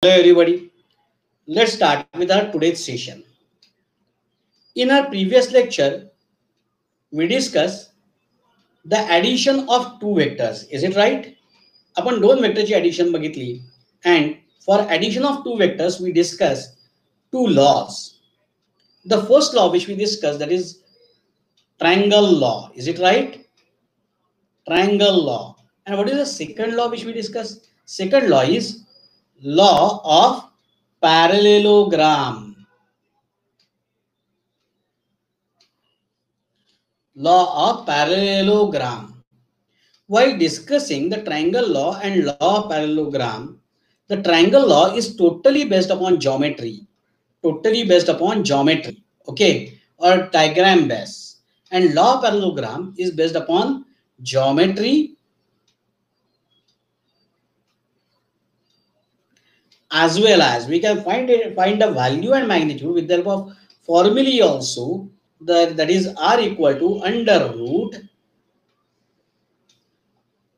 Hello everybody. Let's start with our today's session. In our previous lecture, we discussed the addition of two vectors. Is it right? आपण दोन वेक्टरची addition बघितली and for addition of two vectors we discussed two laws. The first law which we discussed, that is triangle law. Is it right? Triangle law. And what is the second law which we discussed? Second law is law of parallelogram. Law of parallelogram. While discussing the triangle law and law of parallelogram, the triangle law is totally based upon geometry. Totally based upon geometry. Okay, or diagram based. And law of parallelogram is based upon geometry as well as we can find a value and magnitude with the help of formulae also. That is r equal to under root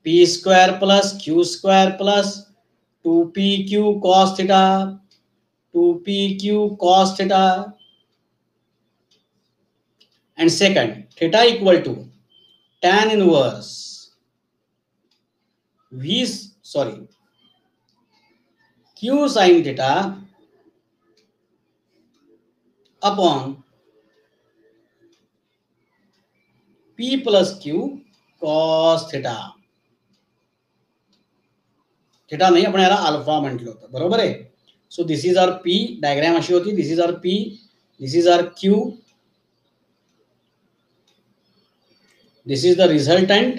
p square plus q square plus 2pq cos theta 2pq cos theta, and second theta equal to tan inverse v q sin theta upon p plus q cos theta. Theta नाही, आपण याला alpha म्हटलं होतं, बरोबर आहे. So this is R P, diagram अशी होती. This is R P, this is R Q, this is the resultant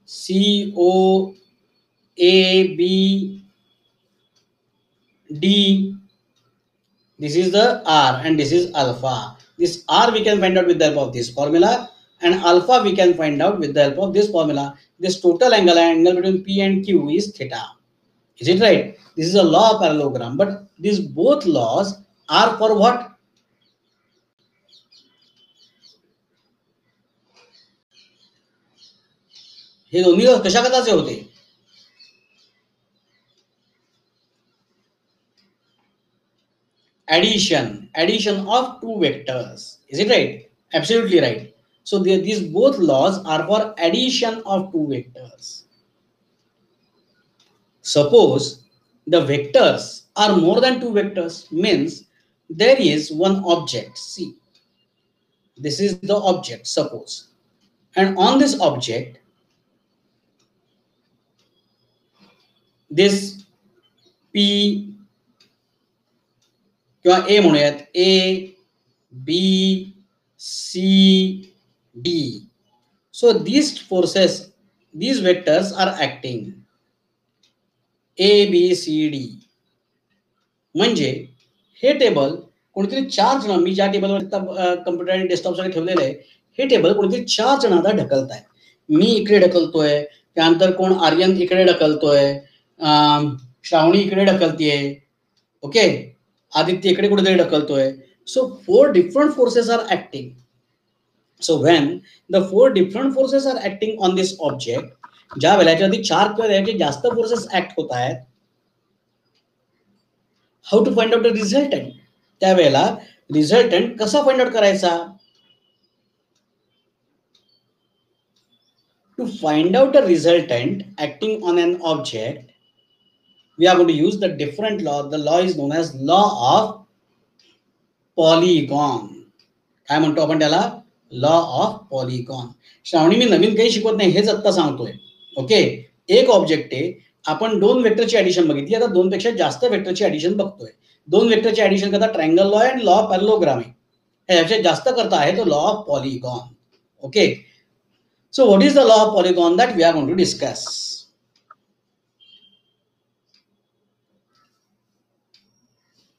C O A B D. This is the r and this is alpha. This r we can find out with the help of this formula, and alpha we can find out with the help of this formula. This total angle between p and q is theta. Is it right? This is a law of parallelogram, but these both laws are for what? हे दोन्ही law कशा कशाचे होते? Addition of two vectors. Is it right? Absolutely right. So these both laws are for addition of two vectors. Suppose the vectors are more than two vectors, means there is one object. See, this is the object, suppose, and on this object this p किंवा A म्हणूयात, A B C D. So these forces, these vectors are acting A B C D. म्हणजे हे table कोणीतरी चार जण, मी ज्या टेबलवर computer आणि डेस्कटॉपसाठी ठेवलेलं आहे, हे टेबल कोणीतरी चार जणांना ढकलत आहे. मी इकडे ढकलतोय, त्यानंतर कोण आर्यन इकडे ढकलतोय, श्रावणी इकडे ढकलतीये, ओके, आदित्य इकडे कुठेतरी ढकलतोय. So 4 different forces are acting. So when the 4 different forces are acting on this object, ज्या वेळेला याच्यावरती 4 किंवा त्याचे जास्त फोर्सेस ऍक्ट होत आहेत, how to find out the resultant. त्यावेळेला रिझल्टंट कसा फाइंड आउट करायचा? To find out a resultant acting on an object, we are going to use the different law. The law is known as law of polygon. काय म्हणतो आपण त्याला? Law of polygon. Shravani, मी नवीन काही शिकवत नाही, हेच आत्ता सांगतोय. ओके, एक ऑब्जेक्ट आहे, आपण दोन वेक्टरची ऍडिशन बघितली, आता दोन पेक्षा जास्त वेक्टरची ऍडिशन बघतोय. दोन वेक्टरची ऍडिशन करता ट्रायंगल लॉ आणि लॉ ऑफ पॅरलोग्राम आहे. ह्याच्यात जास्त करता आहे तो law of polygon. Okay, so what is the law of polygon that we are going to discuss?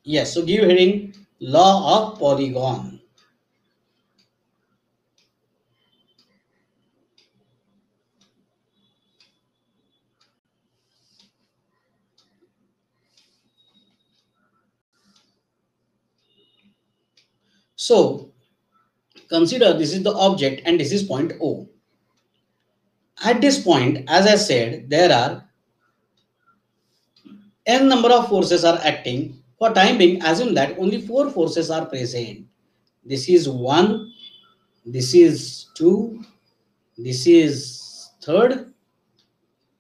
Yes, so give heading law of polygon. So consider this is the object and this is point O. At this point, as I said, there are n number of forces are acting. For time being, assume that only 4 forces are present. This is 1, this is 2, this is third,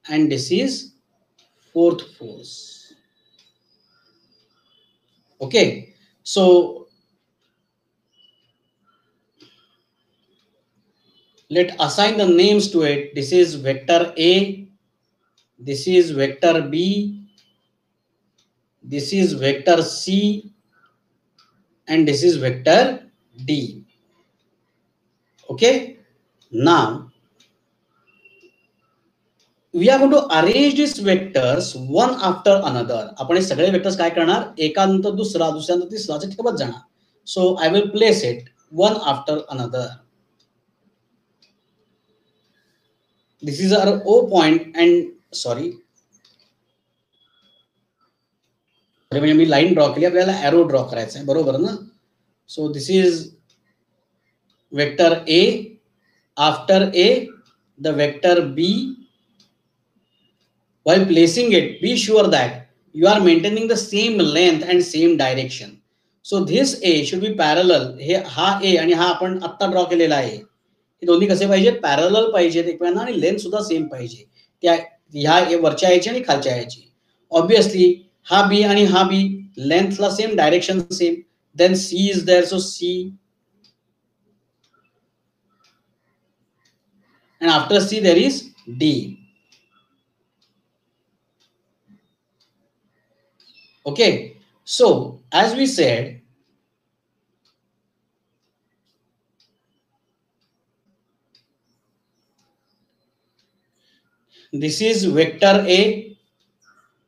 and this is fourth force. Okay, so let assign the names to it. This is vector A, this is vector B, this is vector C, and this is vector D. Okay, now we are going to arrange these vectors one after another. आपण हे सगळे vectors काय करणार, एकानंतर दुसरा, दुसऱ्यानंतर तिसरा असे ठेवत जाणार. So I will place it one after another. This is our O point and sorry म्हणजे मी लाईन ड्रॉ केली, आपल्याला एरो ड्रॉ करायचा आहे, बरोबर ना. So this is vector A, after A the vector B. While placing it, be sure that you are maintaining the same length and same direction. So this A should be parallel. हे हा A आणि हा आपण आत्ता draw केलेला आहे, हे दोन्ही कसे पाहिजे, पॅरलल पाहिजेत एकमेकांना आणि लेंथ सुद्धा सेम पाहिजे, त्या ह्या वरच्या याची आणि खालच्या याची. ऑब्विसली हा बी आणि हा बी लेंथला same, direction same. Then C is there, so C, and after C there is D. Okay, so as we said, this is vector A,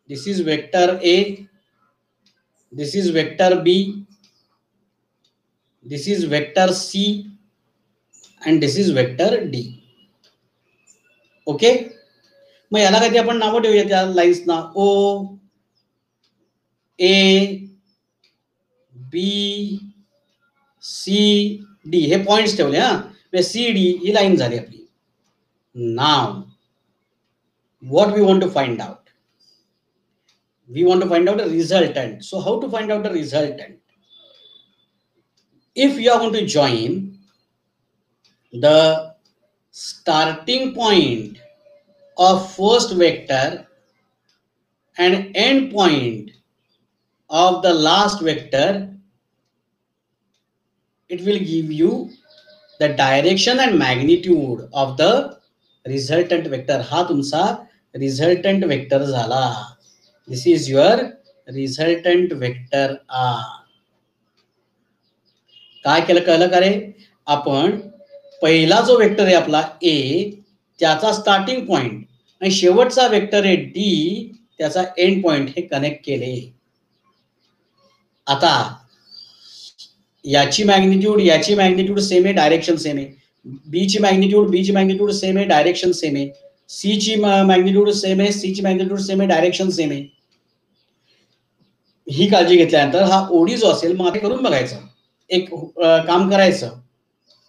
this is vector A, this is vector B, this is vector C, and this is vector D. Okay, मग याला काहीतरी आपण नावं ठेवूया त्या lines ना. ओ, A, B, C, D हे points ठेवले. हा, सी डी ही लाईन झाली आपली. नाव what we want to find out, we want to find out a resultant. So how to find out a resultant? If you are going to join the starting point of first vector and end point of the last vector, it will give you the direction and magnitude of the resultant vector. हा तुमचा resultant vector झाला. This is your resultant vector R. काय केलं कळलं का रे? आपण पहिला जो वेक्टर आहे आपला A, त्याचा स्टार्टिंग पॉइंट आणि शेवटचा वेक्टर आहे D, त्याचा एंड पॉइंट हे कनेक्ट केले. आता याची मॅग्निट्यूड सेम आहे, डायरेक्शन सेम आहे. बी ची मॅग्निट्यूड सेम आहे, डायरेक्शन सेम आहे. सी ची मॅग्निट्यूड सेम आहे, सी ची मॅग्निट्यूड सेम आहे, डायरेक्शन सेम आहे. ही काळजी घेतल्यानंतर हा ओडी जो असेल मग करून बघायचं. एक काम करायचं.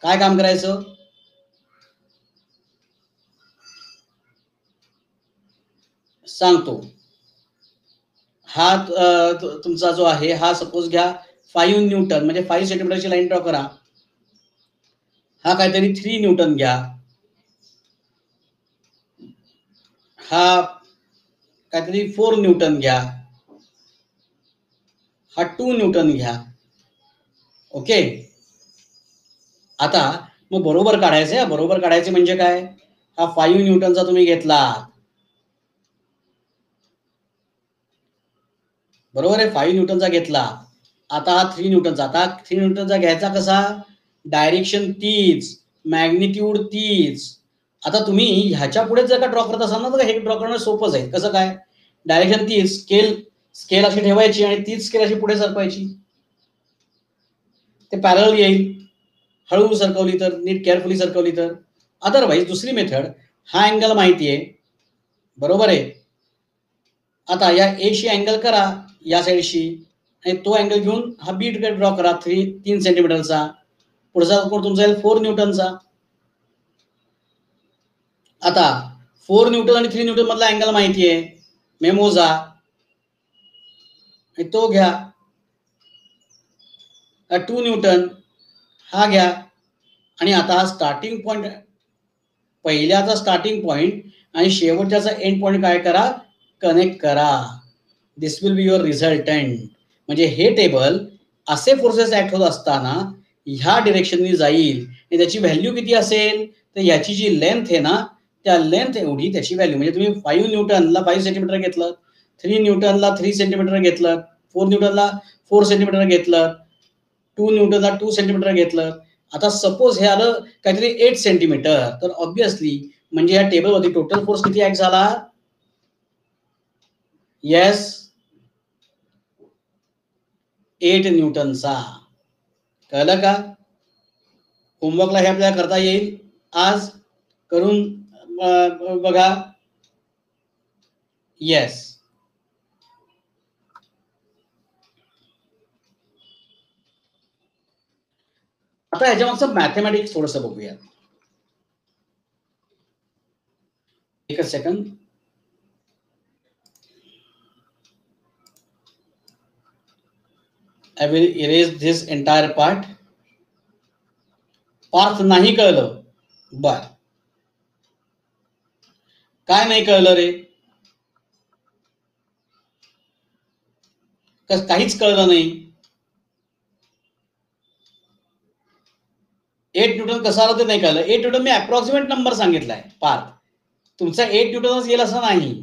काय काम करायचं? सांगतो. हा तुमचा जो आहे हा सपोज घ्या 5 न्यूटन, म्हणजे 5 सेंटीमीटरची लाईन ड्रॉ करा. हा काहीतरी 3 न्यूटन घ्या, हा काहीतरी 4 न्यूटन घ्या, हा 2 न्यूटन घ्या. ओके, आता मग बरोबर काढायचे. बरोबर काढायचे म्हणजे काय? हा 5 न्यूटनचा तुम्ही घेतला, बरोबर आहे, 5 न्यूटनचा घेतला. आता हा 3 न्यूटनचा. आता 3 न्यूटनचा घ्यायचा कसा? डायरेक्शन तीच, मॅग्निट्यूड तीच. आता तुम्ही ह्याच्या पुढे जर का ड्रॉ करत असाल ना तर हे ड्रॉ करणं सोपंच आहे. कसं काय? डायरेक्शन तीच, स्केल अशी ठेवायची आणि तीच स्केल अशी पुढे सरकवायची, ते पॅरल येईल. हळू सरकवली तर, नीट केअरफुली सरकवली तर. अदरवाईज दुसरी मेथड, हा अँगल माहिती आहे, बरोबर आहे. आता या ए शी अँगल करा या साईडशी आणि तो अँगल घेऊन हा बी ड्रॉ करा 3 सेंटीमीटरचा. पुढचा कोण तुमचा 4 न्यूटनचा. आता 4 न्यूटन आणि 3 न्यूटन मधला अँगल माहिती आहे, मी मोजा, तो घ्या. 2 न्यूटन हा घ्या, आणि आता हा स्टार्टिंग पॉइंट, पहिल्याचा स्टार्टिंग पॉइंट आणि शेवटच्याचा एंड पॉइंट काय करा, कनेक्ट करा. दिस विल बी युअर रिझल्टंट. म्हणजे हे टेबल असे फोर्सेस ऍक्ट होत असताना ह्या डिरेक्शननी जाईल. त्याची व्हॅल्यू किती असेल, तर याची जी लेंथ आहे ना, त्या लेंथ एवढी त्याची व्हॅल्यू. म्हणजे तुम्ही 5 न्यूटनला 5 सेंटीमीटर घेतलं, 3 न्यूटनला 3 सेंटीमीटर घेतलं, 4 न्यूटनला 4 सेंटीमीटर घेतलं, 2 न्यूटनला 2 सेंटीमीटर घेतलं. आता सपोज हे आलं काहीतरी 8 सेंटीमीटर, तर ऑब्विसली म्हणजे या टेबलवरती टोटल फोर्स किती ऍक्ट झाला. येस, 8 न्यूटनचा. कळलं का? होमवर्कला हे आपल्याला करता येईल, आज करून बघा. येस. आता ह्याच्यामागचं मॅथमॅटिक्स थोडस बघूया. एक second. I will erase this entire part. Parth नाही कळलं. बर, काय नाही कळलं रे? काहीच कळलं नाही. 8 न्यूटन कसं आलं ते नाही कळलं. 8 न्यूटन मी अप्रॉक्सिमेट नंबर सांगितलाय पार्थ. तुमचा 8 न्यूटनच येईल असं नाही.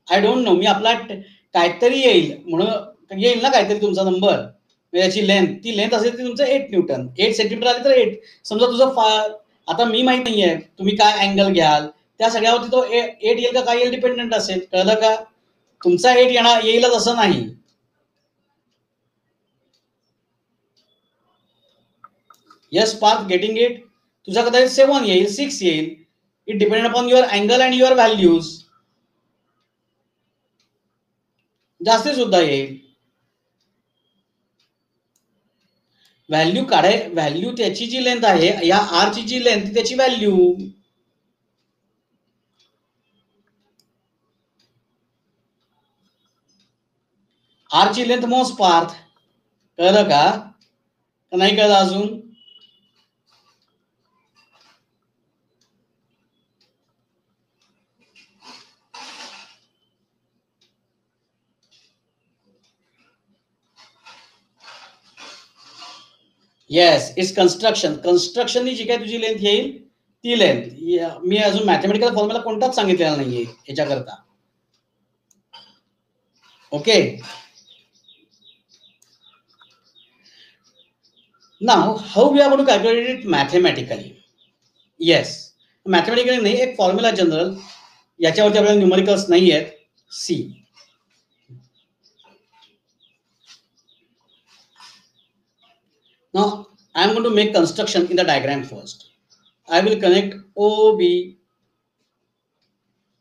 आय डोंट नो, मी आपला काहीतरी येईल म्हणून येईल ना, काहीतरी तुमचा नंबर, याची लेंथ, ती लेंथ असेल ती तुमचं 8 न्यूटन. 8 सेंटीमीटर आली तर 8. समजा तुझं आता मी माहित नाहीये तुम्ही काय अँगल घ्याल, त्या सगळ्यावरती तो 8 येईल का काय येईल डिपेंडंट असेल. कळलं का? तुमचा 8 येईलच असं नाही. Yes Parth, getting it. तुझा कदाचित 7 येईल, 6 येईल. It depend upon your angle and your values. जास्ती सुद्धा येईल. व्हॅल्यू काढाय, व्हॅल्यू त्याची जी लेंथ आहे, या आर ची जी लेंथ त्याची व्हॅल्यू. आर ची लेंथ मोज पार्थ. कळलं का? नाही कळलं अजून? Yes, it's construction. कन्स्ट्रक्शननी जी काय तुझी लेंथ येईल ती लेंथ. मी अजून मॅथमॅटिकल फॉर्म्युला कोणताच सांगितलेला नाहीये याच्याकरता. Okay. Now how we are going to calculate it mathematically. Yes, mathematically नाही, एक फॉर्म्युला जनरल, याच्यावरती आपल्याला न्यूमरिकल्स नाही आहेत. See, now I am going to make construction in the diagram first. I will connect OB,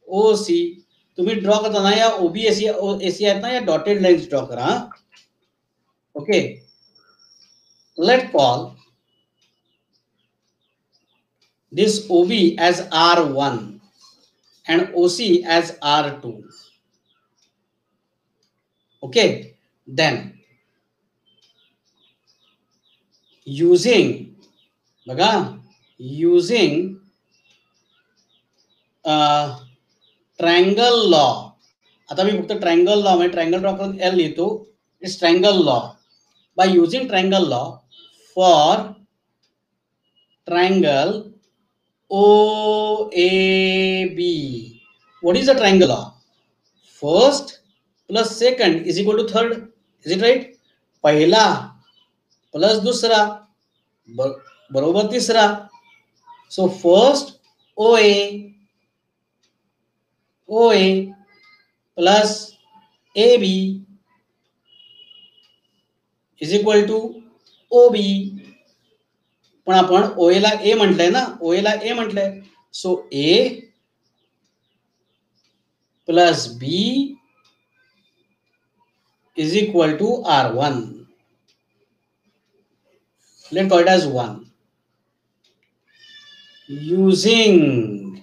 OC. तुम्ही draw करताना या OB AC आहेत ना, या डॉटेड लाईन्स ड्रॉ करा. Okay, let call this OB as R1 and OC as R2. Okay, then using बघा, using triangle law. आता मी फक्त ट्रायंगल लॉ म्हणजे ट्रायंगल ड्रॉ करून एल लिहितो. It's triangle law. By using triangle law for triangle OAB. What is the triangle law? First plus second is equal to third. Is it right? पहिला plus दुसरा बरोबर तिसरा. So first OA plus AB is equal to OB. पण आपण OA ला A म्हटलंय ना, OA ला A म्हटलंय. So A plus B is equal to R1. Let's call it as 1. Using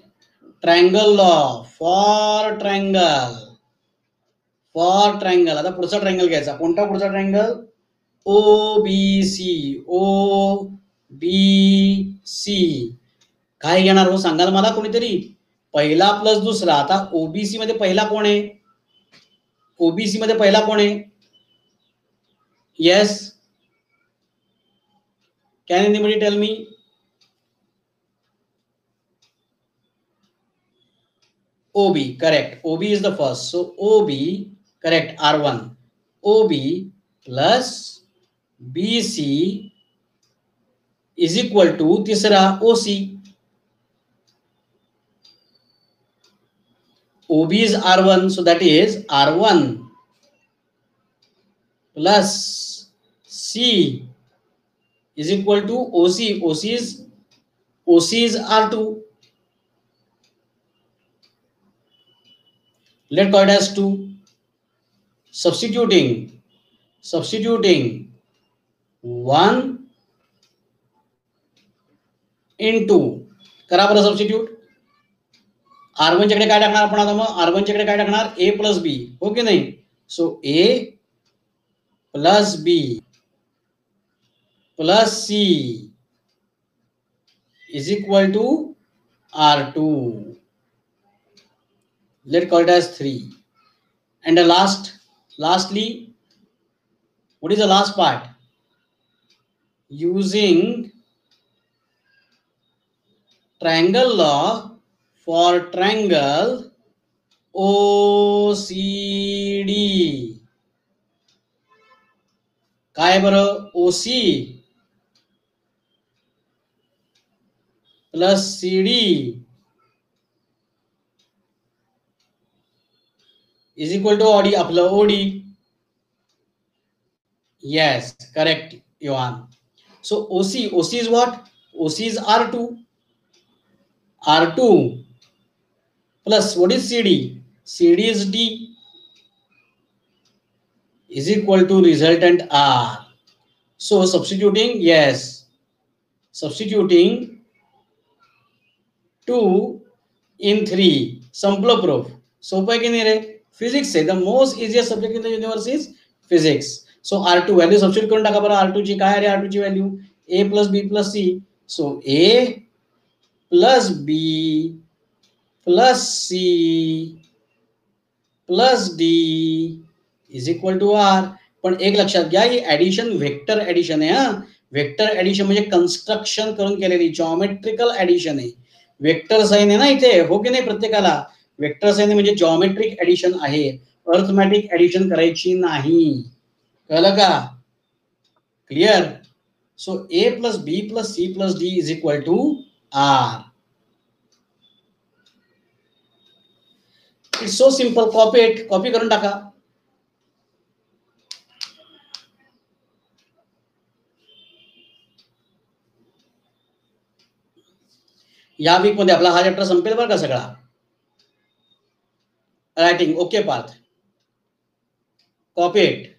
triangle law for triangle आता पुढचा ट्रायंगल घ्यायचा. कोणता पुढचा ट्रायंगल? O B C. काय घेणार हो सांगाल मला कोणीतरी? पहिला प्लस दुसरा. आता ओबीसी मध्ये पहिला कोण आहे? ओबीसी मध्ये पहिला कोण आहे? Yes, can anybody tell me? OB, correct. OB is the first. So OB, correct, R1. OB plus BC is equal to तीसरा OC. OB is R1, so that is R1 plus C is equal to OC. OC is R2. Let call it as 2. Substituting 1 into करा बरं substitute. R1 च्याकडे काय टाकणार आपण आता? मग R1 च्याकडे काय टाकणार? A प्लस बी, हो की नाही? So A plus B plus C is equal to R2. Let's call it as 3. And the lastly, what is the last part? Using triangle law for triangle OCD. काय बरं? OC plus CD is equal to OD. आपलं OD. Yes, correct, Johan. So OC is what? OC is R2. R2 plus what is CD? CD is D is equal to resultant R. So substituting, yes, substituting 2 in 3. Simple proof. So की नाही रे? Physics आहे. The most easiest subject in the universe is physics. So R2 value substitute करून टाका बरं. R2 ची काय आहे? R2 ची value A plus B plus C. So A plus B plus C plus D is equal to R. पण एक लक्षात घ्या, ही ऍडिशन व्हेक्टर ऍडिशन आहे. हा, व्हेक्टर ऍडिशन म्हणजे कन्स्ट्रक्शन करून केलेली जॉमेट्रिकल ऍडिशन आहे. वेक्टर साइन आहे ना इथे, हो की नाही? प्रत्येकाला वेक्टर साइन म्हणजे जॉमेट्रिक ऍडिशन आहे. अर्थमॅटिक ऍडिशन करायची नाही. कळलं का? Clear? So A plus B plus C plus D is equal to R. It's so simple. Copy करून टाका. या वीक मध्ये आपला हा चॅप्टर संपेल बरं का सगळा. Writing okay Parth. Copy it.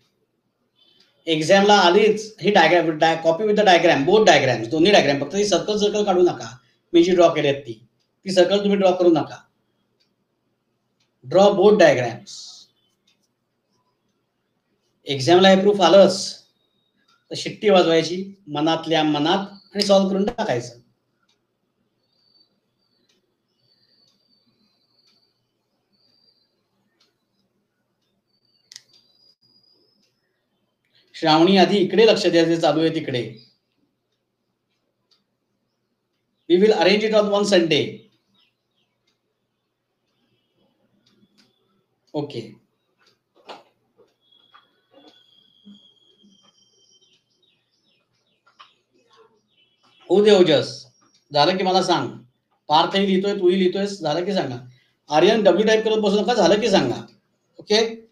एक्झामला आलीच ही diagram, copy with the diagram, both diagrams, दोन्ही डायग्राम. फक्त ती सर्कल काढू नका. मी जी ड्रॉ केली ती सर्कल तुम्ही ड्रॉ करू नका. Draw both diagrams. एक्झामला हे प्रूफ आलंच तर शिट्टी वाजवायची मनातल्या मनात आणि सॉल्व्ह करून टाकायचं. श्रावणी आधी इकडे लक्ष द्यायचे चालू आहे तिकडे. We will arrange it on one Sunday. Okay. हो दे ओजस. झालं की मला सांग. पार्थही लिहितोय, तूही लिहितोयस, झालं की सांगा. आर्यन डब्ल्यू टाईप करत बसू नका, झालं की सांगा. ओके.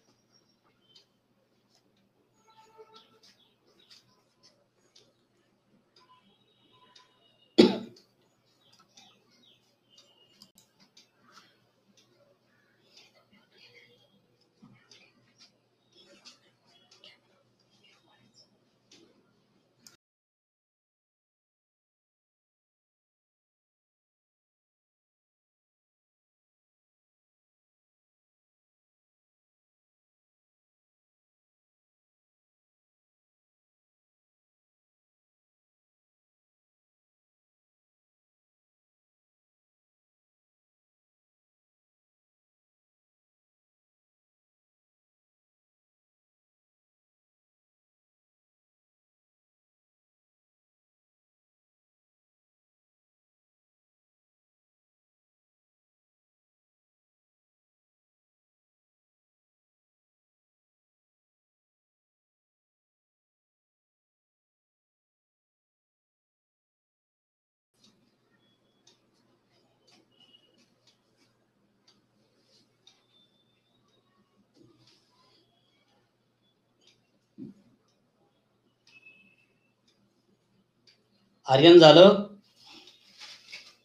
आर्यन झालं?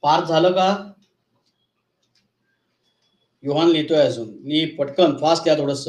पार्थ झालं का? योहान लिहितोय अजून. मी पटकन फास्ट या थोडस.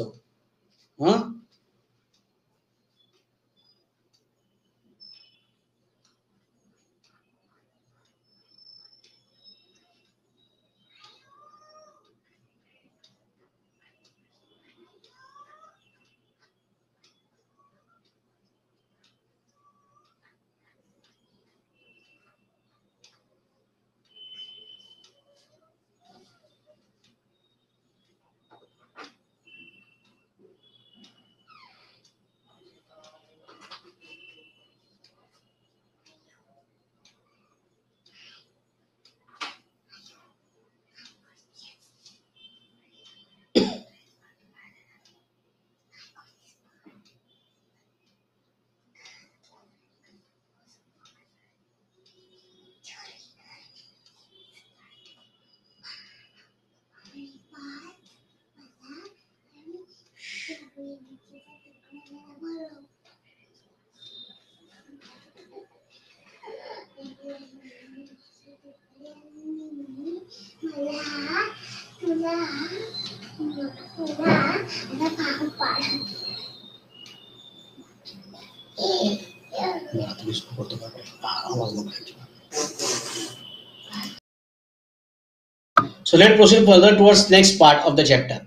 So let's proceed further towards next part of the chapter,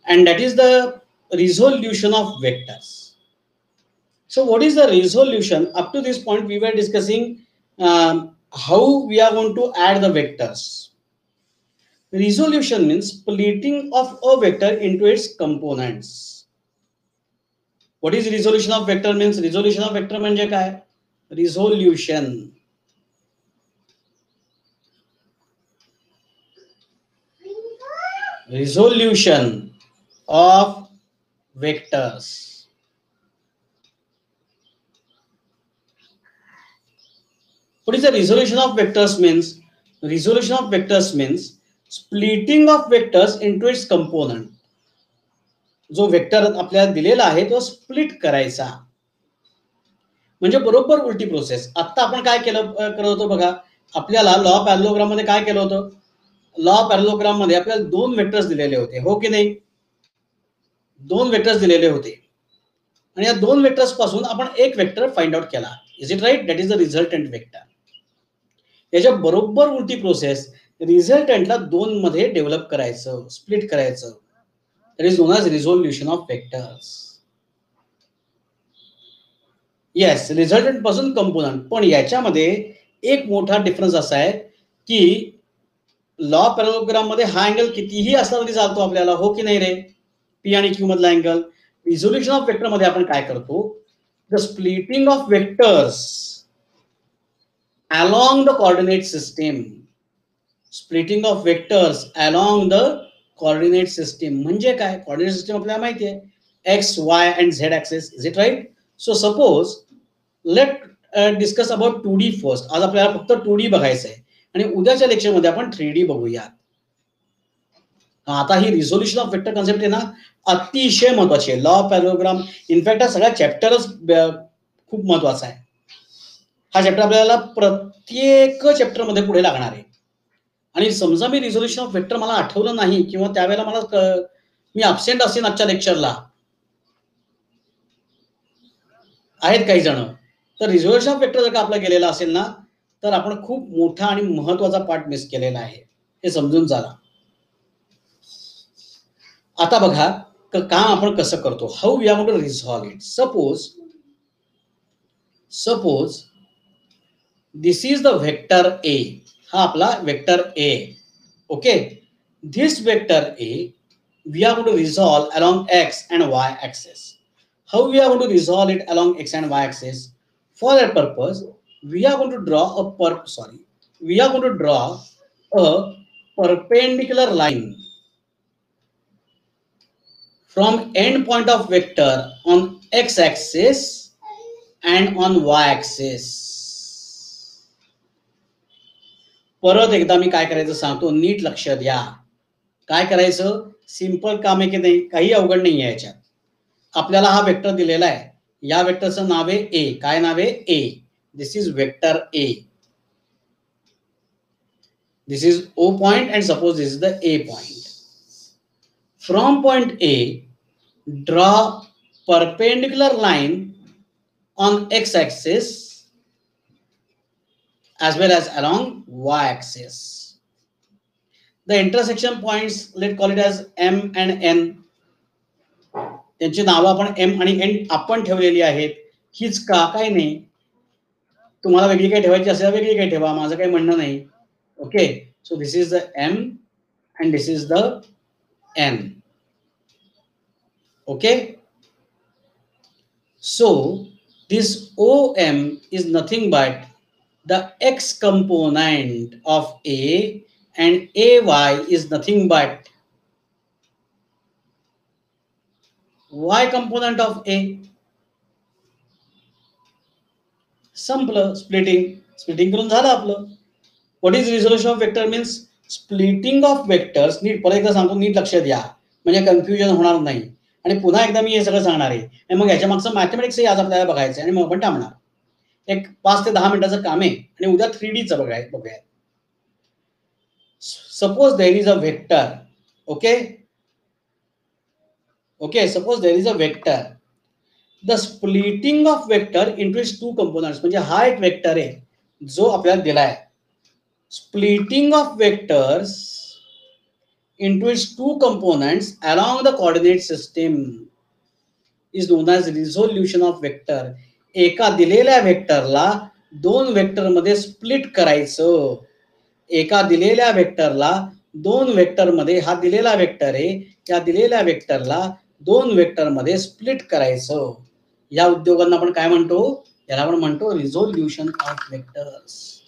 and that is the resolution of vectors. So what is the resolution? Up to this point we were discussing how we are going to add the vectors. Resolution means splitting of a vector into its components. What is resolution of vector means? Resolution of vector म्हणजे काय? Resolution. Resolution of vectors. What is the resolution of vectors means? Resolution of vectors means splitting of vectors into its component. जो vector आपल्याला दिलेला आहे तो split करायचा. म्हणजे बरोबर उलटी प्रोसेस. आता आपण काय केलं करत होतो बघा, आपल्याला लॉ ऑफ पॅरलोग्राम मध्ये काय केलं होतं? लॉ ऑफ पॅरलोग्राम मध्ये आपल्याला दोन वेक्टर्स दिलेले होते, हो की नाही? दोन वेक्टर्स दिलेले होते आणि या दोन वेक्टर्स पासून आपण एक वेक्टर फाइंड आउट केला. Is it right? That is the resultant vector. याच्या बरोबर उलटी प्रोसेस, रिझल्टंटला दोन मध्ये डेव्हलप करायचं, स्प्लिट करायचं. That is known as resolution of vectors. Yes, resultant पासून कंपोनंट. पण याच्यामध्ये एक मोठा डिफरन्स असा आहे की लॉ पॅरलोग्राम मध्ये हा अँगल कितीही असला तरी चालतो आपल्याला, हो की नाही रे? पी आणि क्यू मधला अँगल. रिझोल्युशन ऑफ वेक्टर मध्ये आपण काय करतो? The splitting of vectors along the coordinate system. Splitting of vectors along the coordinate system म्हणजे काय? coordinate system आपल्याला माहिती आहे, x, y and z axis. Is it right? So suppose let discuss about 2D first. आज आपल्याला फक्त 2D बघायचं आहे आणि उद्याच्या लेक्चर मध्ये आपण 3D बघूया. आता ही रिझोल्युशन ऑफ वेक्टर कॉन्सेप्ट आहे ना, अतिशय महत्वाची आहे. लॉ ऑफ पॅरलोग्राम इनफॅक्ट हा सगळा चॅप्टरच खूप महत्वाचा आहे. हा चॅप्टर आपल्याला प्रत्येक चॅप्टर मध्ये पुढे लागणार आहे. आणि समजा मी रिझोल्युशन ऑफ वेक्टर मला आठवलं नाही किंवा त्यावेळेला मला मी अब्सेंट असेल आजच्या लेक्चरला, आहेत काही जण, तर रिझोल्युशन ऑफ वेक्टर जर का आपला गेलेला असेल ना, तर आपण खूप मोठा आणि महत्वाचा पार्ट मिस केलेला आहे, हे समजून चला. आता बघा काम आपण कसं करतो, how we are going to resolve it. Suppose this is the vector A. हा आपला vector A. Okay, this vector A we are going to resolve along x and y axis. How we are going to resolve it along x and y axis? For that purpose we are going to draw a perpendicular line from end point of vector on x axis and on y axis. परत एकदा मी काय करायचं सांगतो, नीट लक्ष द्या. काय करायचं? Simple काम आहे की नाही, काही अवघड नाही आहे याच्यात. आपल्याला हा वेक्टर दिलेला आहे, या वेक्टरचं नाव आहे ए. काय नाव आहे? ए. This is vector A. This is O point, and suppose this is the A point. From point A, draw perpendicular line on x-axis as well as along y-axis. The intersection points, let's call it as M and N. त्यांची नावं आपण M आणि N आपण ठेवलेली आहेत. हीच का? काही नाही. तुम्हाला वेगळी काही ठेवायची असेल वेगळी काही ठेवा, माझं काही म्हणणं नाही. Okay, so this is the M and this is the N. Okay, so this OM is nothing but the x component of A, and AY is nothing but y component of A. संपलं. Splitting करून झालं आपलं. What is resolution of vector means splitting of vectors. नीट परत एकदा सांगतो, नीट लक्ष द्या म्हणजे कन्फ्युजन होणार नाही. आणि पुन्हा एकदा मी हे सगळं सांगणार आहे, आणि मग याच्या मागचं मॅथमॅटिक्सही आज आपल्याला बघायचं आहे आणि मग आपण थांबणार. एक 5 ते 10 मिनिटाचं काम आहे आणि उद्या 3Dचं बघूया. Suppose there is a vector. Okay, suppose there is a vector. The splitting of vector into its 2 components. म्हणजे हा एक वेक्टर आहे जो आपल्याला दिलाय. Splitting of vectors into its 2 components along the coordinate system is known as resolution of vector. एका दिलेल्या वेक्टरला 2 वेक्टर मध्ये स्प्लिट करायचं. एका दिलेल्या वेक्टरला 2 वेक्टर मध्ये, हा दिलेला वेक्टर आहे, या दिलेल्या वेक्टरला 2 वेक्टर मध्ये स्प्लिट करायचं. या उद्योगांना आपण काय म्हणतो? याला आपण म्हणतो resolution of vectors.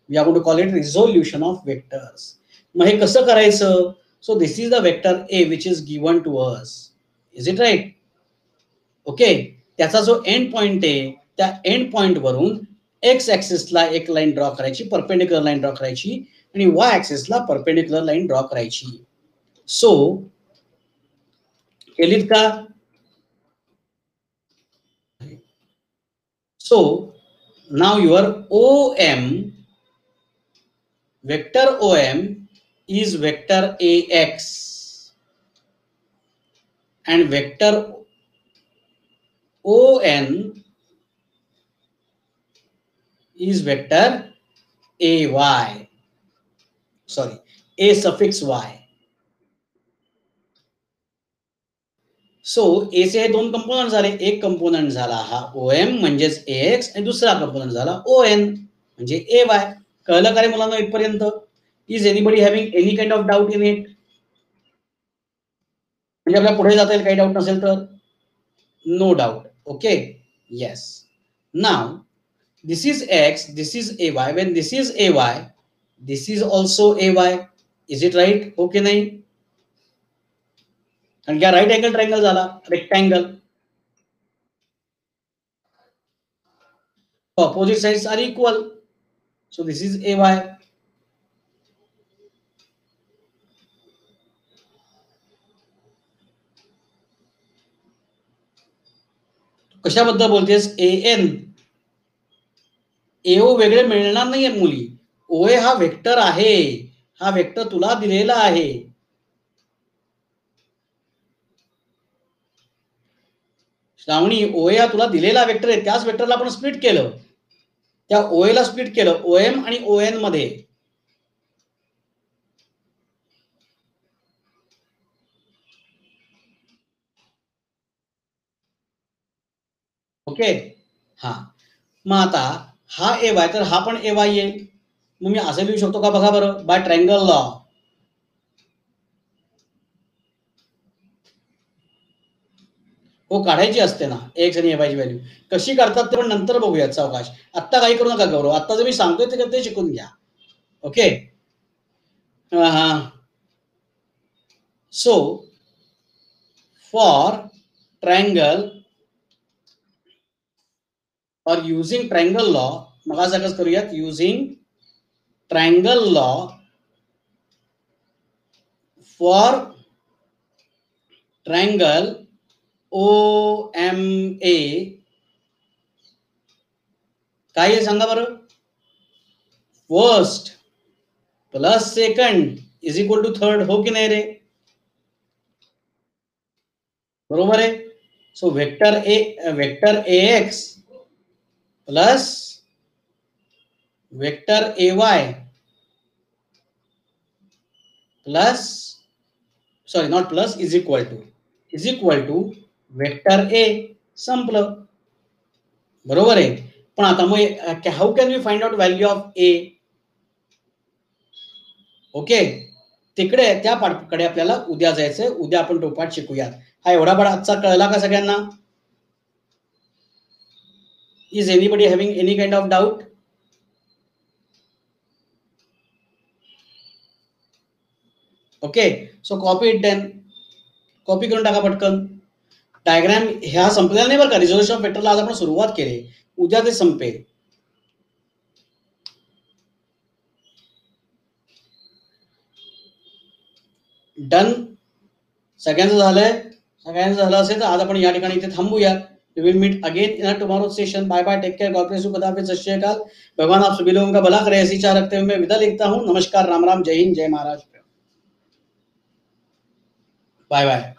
We are going to call it resolution of vectors. मग हे कसं करायचं? So this is the vector A which is given to us. Is it right? Okay. त्याचा जो एंड पॉइंट आहे, त्या एंड पॉइंट वरून x ऍक्सिसला एक लाईन ड्रॉ करायची, परपेंडिक्युलर लाईन ड्रॉ करायची, आणि वाय ऍक्सिसला परपेंडिक्युलर लाईन ड्रॉ करायची. सो केलीत का? So now your OM, vector OM is vector AX and vector ON is vector AY. Sorry, A suffix Y. So A चे हे 2 component झाले. एक कंपोनंट झाला हा OM म्हणजेच AX, आणि दुसरा कंपोनंट झाला ON म्हणजे AY. कळलं का रे मुलांना इथपर्यंत? Is anybody having any kind of doubt in it? म्हणजे आपल्याला पुढे जाता येईल काही डाऊट नसेल तर? No doubt. Okay, yes. नाव this is X, this is AY. When this is AY, this is also AY. Is it right? हो की नाही? कारण क्या राईट अँगल ट्रायंगल झाला, rectangle. Opposite sides are equal. So this is AY. कशाबद्दल बोलतेस? AN. AO वेगळे मिळणार नाहीये मुली. OA हा वेक्टर आहे. हा वेक्टर तुला दिलेला आहे. श्रावणी, OA हा तुला दिलेला वेक्टर आहे. त्याच वेक्टरला आपण स्प्लिट केलं. त्या OA ला स्प्लिट केलं OM आणि ON मध्ये. ओके, हा. मग आता हा AY तर हा पण AY येईल. मग मी असं लिहू शकतो का? बघा बरं, बाय ट्रायंगल लॉ. हो, काढायची असते ना एक्स आणि AY ची व्हॅल्यू. कशी काढतात ते पण नंतर बघूयात सावकाश. आत्ता काही करू नका गौरव. आत्ता जे मी सांगतोय ते शिकून घ्या. Okay. So for triangle or using triangle law, मग सगळं करूयात. using triangle law for triangle OMA, काय आहे सांगा बरं. First plus second is equal to third, हो की नाही रे? बरोबर आहे. So vector X plus vector A Y plus sorry not plus is equal to vector A. संपलं. बरोबर आहे. पण आता मग how can we find out value of A? Okay, तिकडे त्या पाठकडे आपल्याला उद्या जायचंय. उद्या आपण तो पाठ शिकूयात. हा एवढा पाठ आजचा कळला का सगळ्यांना? Is anybody having any kind of doubt? Okay, so copy it then. Copy करून टाका पटकन. डायग्राम ह्या संपलेला नाही बरं का. रिझोल्युशन ऑफ वेक्टरला आज आपण सुरुवात केली, उद्या ते संपेल. डन. सगळ्यांचं झालंय? सगळ्यांचं झालं असेल तर आज आपण या ठिकाणी इथे थांबूया. We will meet again in tomorrow session. Bye bye, take care, God bless you, खुदा हाफिज, सत श्री अकाल. भगवान आप सभी लोगों का भला करे, ऐसी चाह रखते हुए मैं विदा लिखता हूँ. नमस्कार, राम राम, जय हिंद, जय महाराष्ट्र. Bye bye.